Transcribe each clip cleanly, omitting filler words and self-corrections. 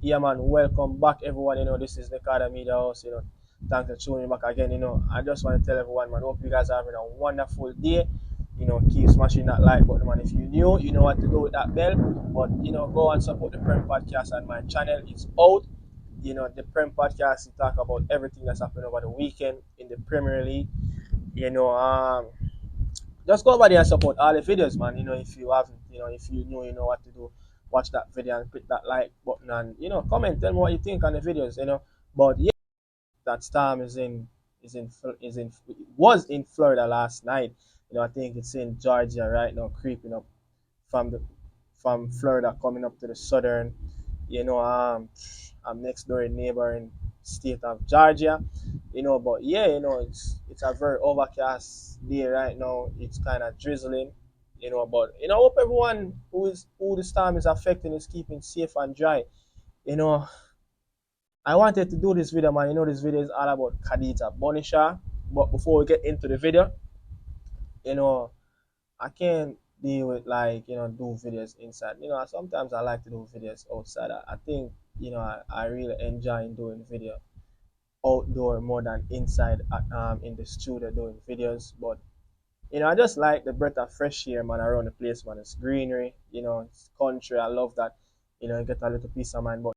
Yeah, man, welcome back, everyone. This is Nicardo Media House. Thanks for tuning back again. I just want to tell everyone, man, hope you guys are having a wonderful day. Keep smashing that like button, man. If you're new, you know what to do with that bell. But, go and support the Prem Podcast on my channel. It's out. The Prem Podcast, we talk about everything that's happened over the weekend in the Premier League. You know, um, just go over there and support all the videos, man. If you haven't, if you know, you know what to do. Watch that video and click that like button and comment. Tell me what you think on the videos. But yeah, that storm was in Florida last night. I think it's in Georgia right now, creeping up from the from Florida coming up to the southern. I'm next door in neighboring state of Georgia. But yeah, it's a very overcast day right now. It's kind of drizzling. But I hope everyone who the storm is affecting is keeping safe and dry. You know, I wanted to do this video, man. This video is all about Khadija Bunny Shaw. But before we get into the video, you know, I can't deal with like do videos inside. Sometimes I like to do videos outside. I think I really enjoy doing video outdoor more than inside in the studio doing videos. But I just like the breath of fresh air, man, around the place, man. It's greenery, it's country. I love that. You get a little peace of mind. But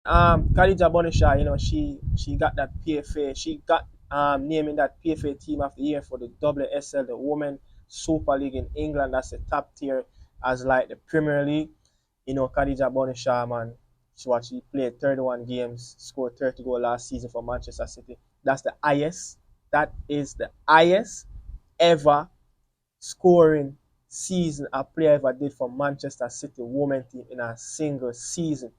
Khadija Bunny Shaw, she got that PFA. She got naming that PFA Team of the Year for the WSL, the Women Super League in England. That's the top tier as like the Premier League. Khadija Bunny Shaw, man, she played 31 games, scored 30 goals last season for Manchester City. That's the highest. That is the highest ever scoring season a player ever did for Manchester City women team in a single season.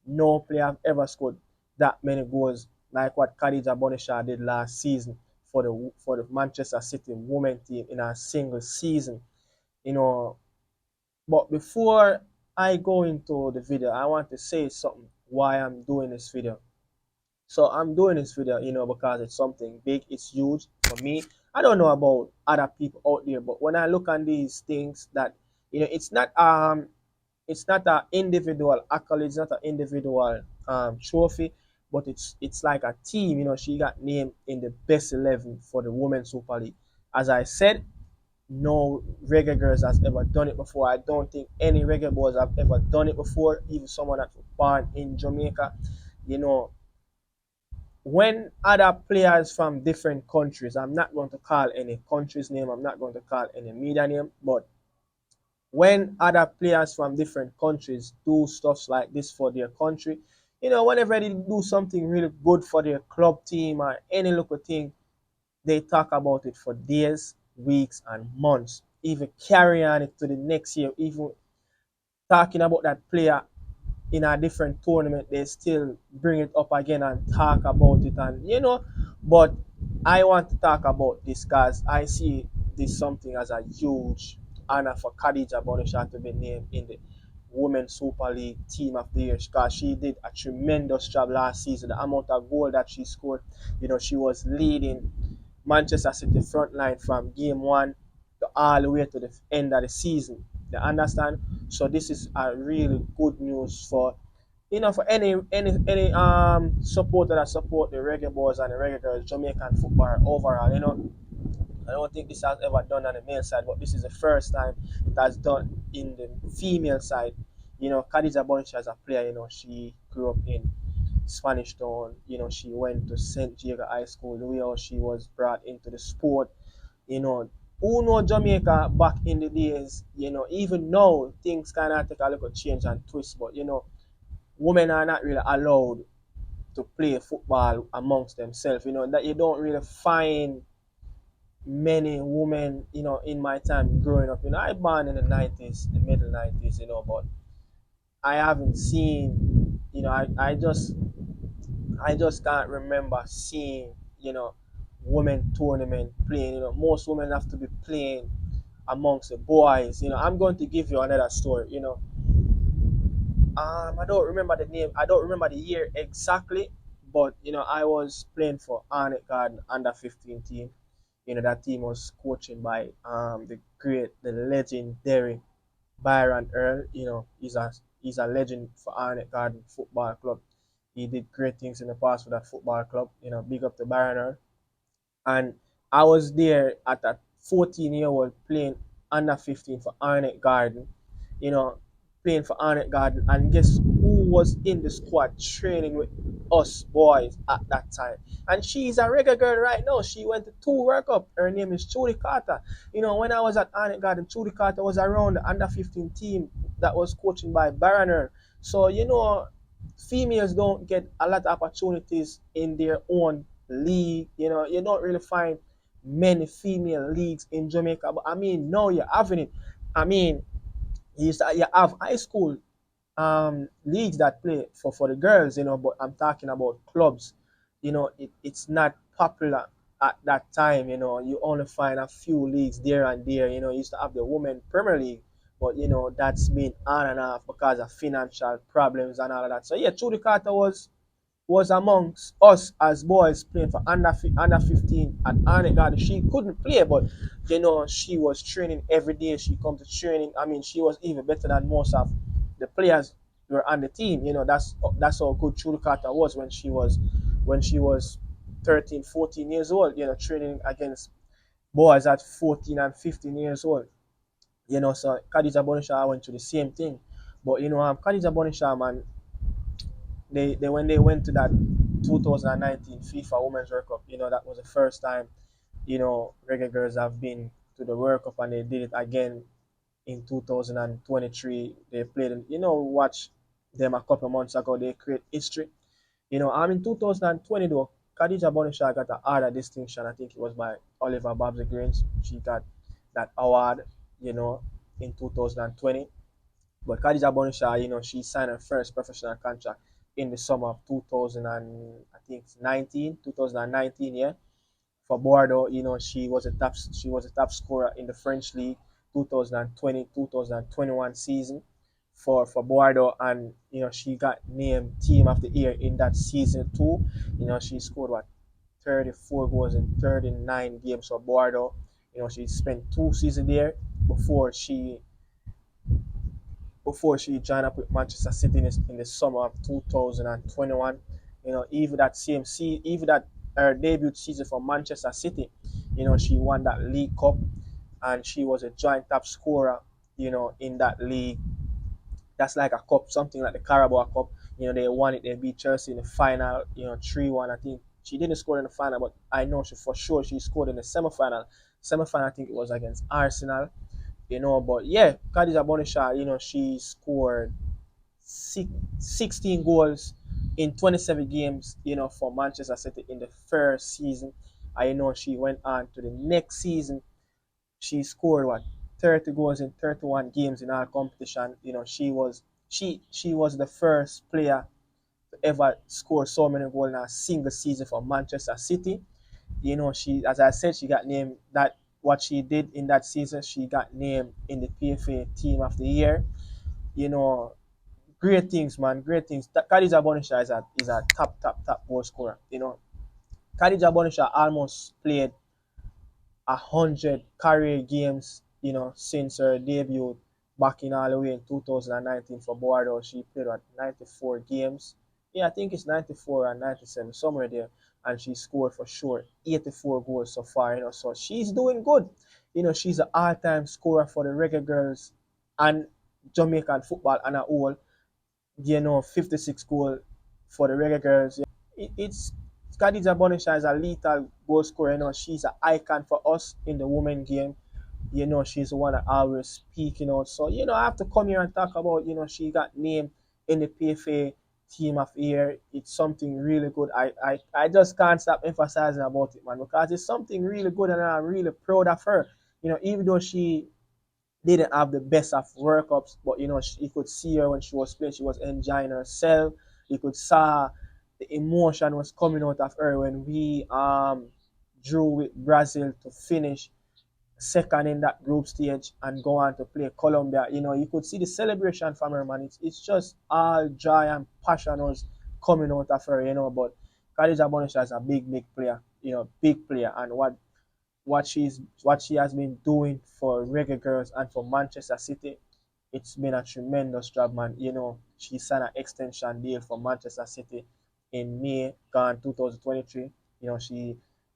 No player have ever scored that many goals like what Khadija Bunny Shaw did last season for the Manchester City women team in a single season. You know, but before I go into the video, I want to say something why I'm doing this video. So I'm doing this video, because it's something big, it's huge for me. I don't know about other people out there, but when I look on these things that it's not an individual accolade, it's not an individual trophy, but it's like a team. She got named in the best 11 for the Women's Super League. As I said, no reggae girls has ever done it before. I don't think any reggae boys have ever done it before, even someone that was born in Jamaica. You know, when other players from different countries, I'm not going to call any country's name, I'm not going to call any media name, but when other players from different countries do stuff like this for their country, whenever they do something really good for their club team or any local thing, they talk about it for days, weeks, and months, even carry on it to the next year, even talking about that player in a different tournament, they still bring it up again and talk about it. And but I want to talk about this because I see this something as a huge honor for Khadija Bunny Shaw to be named in the Women's Super League Team of the Year because she did a tremendous job last season. The amount of goal that she scored, she was leading Manchester City front line from game one to all the way to the end of the season. You understand? So this is a really good news for for any supporter that support the reggae boys and the reggae girls, Jamaican football overall. I don't think this has ever done on the male side, but this is the first time it has done in the female side. Khadija Bunch as a player, she grew up in Spanish Town. She went to St. Jago High School. The way how she was brought into the sport, you know, who know Jamaica back in the days, even now things kind of take a little change and twist, but women are not really allowed to play football amongst themselves. That you don't really find many women, in my time growing up. I born in the 90s, the middle 90s, but I haven't seen, I just can't remember seeing, women tournament playing. Most women have to be playing amongst the boys. I'm going to give you another story. I don't remember the name. I don't remember the year exactly, but I was playing for Arnett Garden under 15 team. That team was coaching by the legendary Byron Earl. he's a legend for Arnett Garden Football Club. He did great things in the past for that football club. Big up to Barroner. And I was there at a 14-year-old playing under 15 for Arnett Garden, you know, playing for Arnett Garden. And guess who was in the squad training with us boys at that time? And she's a Reggae girl right now. She went to two World Cup. Her name is Trudy Carter. When I was at Arnett Garden, Trudy Carter was around the under 15 team that was coaching by Barroner. So, females don't get a lot of opportunities in their own league. You don't really find many female leagues in Jamaica. But I mean, now you're having it. I mean, you have high school leagues that play for the girls, but I'm talking about clubs. It's not popular at that time. You only find a few leagues there and there. You used to have the Women Premier League, but that's been on and off because of financial problems and all of that. So yeah, Trudy Carter was amongst us as boys playing for under 15 at Arnett Garden. She couldn't play, but she was training every day. She come to training. I mean, she was even better than most of the players were on the team. That's how good Trudy Carter was when she was 13, 14 years old. Training against boys at 14 and 15 years old. So Khadija Bunny Shaw went through the same thing. But Khadija Bunny Shaw, man, they when they went to that 2019 FIFA Women's World Cup, that was the first time, Reggae girls have been to the World Cup, and they did it again in 2023. They played, watch them a couple of months ago. They create history. I'm in 2020 though. Khadija Bunny Shaw got an other distinction. I think it was by Oliver Babsy Greens. She got that award, in 2020. But Khadija Bunny Shaw, she signed her first professional contract in the summer of 2000 and I think 2019, yeah, for Bordeaux. She was a top scorer in the French league 2020-2021 season for Bordeaux, and she got named team of the year in that season too. She scored 34 goals in 39 games for Bordeaux. She spent 2 seasons there before she before she joined up with Manchester City in the summer of 2021. Even that her debut season for Manchester City, she won that League Cup, and she was a joint top scorer, in that league. That's like a cup, something like the Carabao Cup. They won it. They beat Chelsea in the final, 3-1. I think she didn't score in the final, but I know for sure she scored in the semi-final. Semi-final, I think it was against Arsenal. But yeah, Khadija Bunny Shaw, she scored 16 goals in 27 games, for Manchester City in the first season. I know she went on to the next season. She scored 30 goals in 31 games in our competition. She was the first player to ever score so many goals in a single season for Manchester City. She, as I said, she got named that what she did in that season. She got named in the PFA Team of the Year. You know, great things, man, great things. Khadija Bonisha is a top goal scorer. Khadija Bonisha almost played 100 career games, since her debut back in all the way in 2019 for Bordeaux. She played 94 games. Yeah, I think it's 94 and 97, somewhere there. And she scored for sure 84 goals so far, So she's doing good. She's an all-time scorer for the Reggae girls and Jamaican football and a whole. 56 goal for the Reggae girls. It's Khadija Bonisha is a lethal goal scorer. She's an icon for us in the women game. She's the one that always speaking out. So, I have to come here and talk about, she got named in the PFA Team of the Year. It's something really good. I just can't stop emphasizing about it, man, because it's something really good, and I'm really proud of her. Even though she didn't have the best of World Cups, but you could see her when she was playing. She was enjoying herself. You could saw the emotion was coming out of her when we drew with Brazil to finish second in that group stage and go on to play Colombia. You could see the celebration from her, man. It's just all joy and passion was coming out of her. But Khadija Bonisha is a big player. Big player, and what she has been doing for Reggae girls and for Manchester City. It's been a tremendous job, man. She signed an extension deal for Manchester City in May, gone 2023.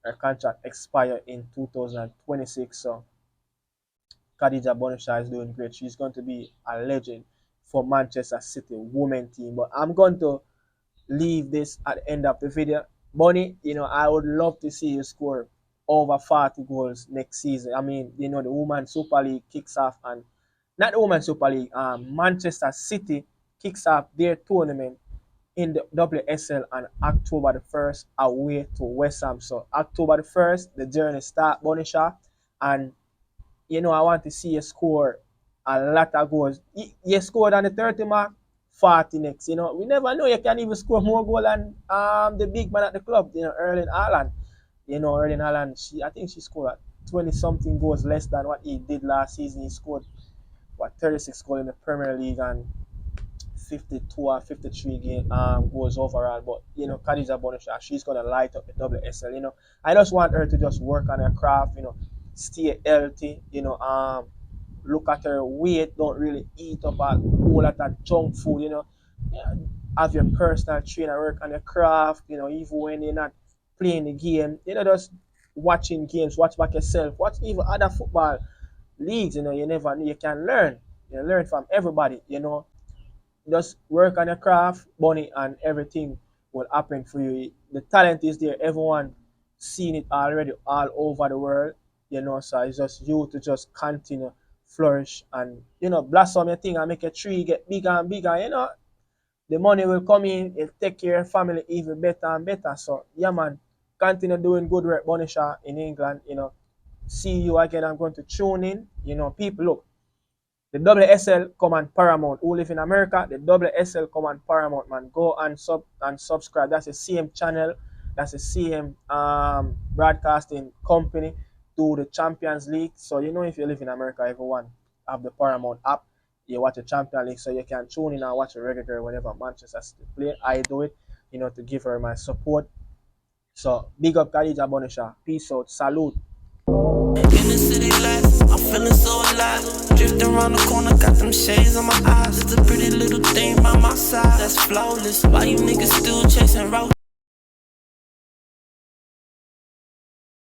Her contract expired in 2026. So Khadija Bunny Shaw is doing great. She's going to be a legend for Manchester City women team. But I'm going to leave this at the end of the video. Bunny, I would love to see you score over 40 goals next season. I mean, the Women's Super League kicks off, and not the Women's Super League, Manchester City kicks off their tournament in the WSL on October the 1st away to West Ham. So October the 1st, the journey start, Bunny Shaw, and I want to see you score a lot of goals. You scored on the 30 mark, 40 next. We never know. You can even score more goals than the big man at the club, Erling Haaland. Erling Haaland, I think she scored 20 something goals less than what he did last season. He scored, 36 goals in the Premier League and 52 or 53 goals overall. But Khadija Bunny Shaw, she's gonna light up the WSL. I just want her to just work on her craft. Stay healthy. Look at her weight. Don't really eat up a whole lot of junk food. Yeah, have your personal trainer work on your craft. Even when you're not playing the game. Just watching games. Watch back yourself. Watch even other football leagues. You never know. You can learn. You learn from everybody. Just work on your craft, Bunny, and everything will happen for you. The talent is there. Everyone seen it already all over the world. So it's just you to just continue flourish and blossom your thing and make your tree get bigger and bigger. The money will come in, it'll take care of your family even better and better. So yeah, man, continue doing good work, Bunny Shaw in England. See you again. I'm going to tune in. People, look. The WSL come on Paramount. Who live in America, the WSL come on Paramount, man. Go and subscribe. That's the same channel. That's the same broadcasting company to the Champions League. So if you live in America, everyone have the Paramount app. You watch the Champions League, so you can tune in and watch a Reggae whenever Manchester City play. I do it, to give her my support. So big up Khadija Bunny Shaw. Peace out. Salute. In the city life, I'm feeling so alive. Drifting around the corner, got them shades on my eyes. It's a pretty little thing by my side that's flawless. Why you niggas still chasing road?